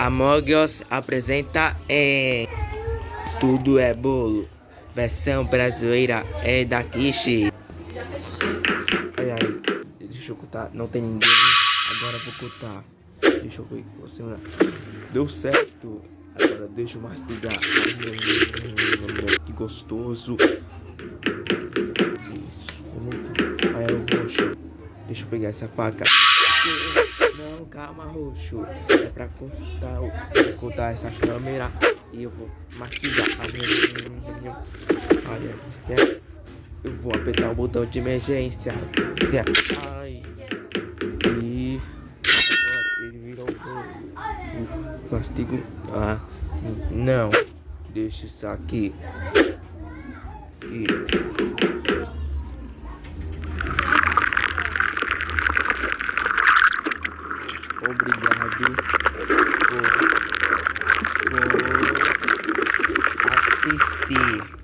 Among Us apresenta Tudo é Bolo. Versão brasileira é da Kishi. Ai, ai, deixa eu contar. Não tem ninguém. Agora eu vou contar. Deixa eu ver. Deu certo. Agora deixa eu mastigar. Que gostoso. Isso. Aí é o roxo. Deixa eu pegar essa faca. Não, calma, roxo. É pra cortar essa câmera e eu vou mastigar. Olha, eu vou apertar o botão de emergência. Ai. E agora ele virou o castigo. Ah, não. Deixa isso aqui. Obrigado por assistir.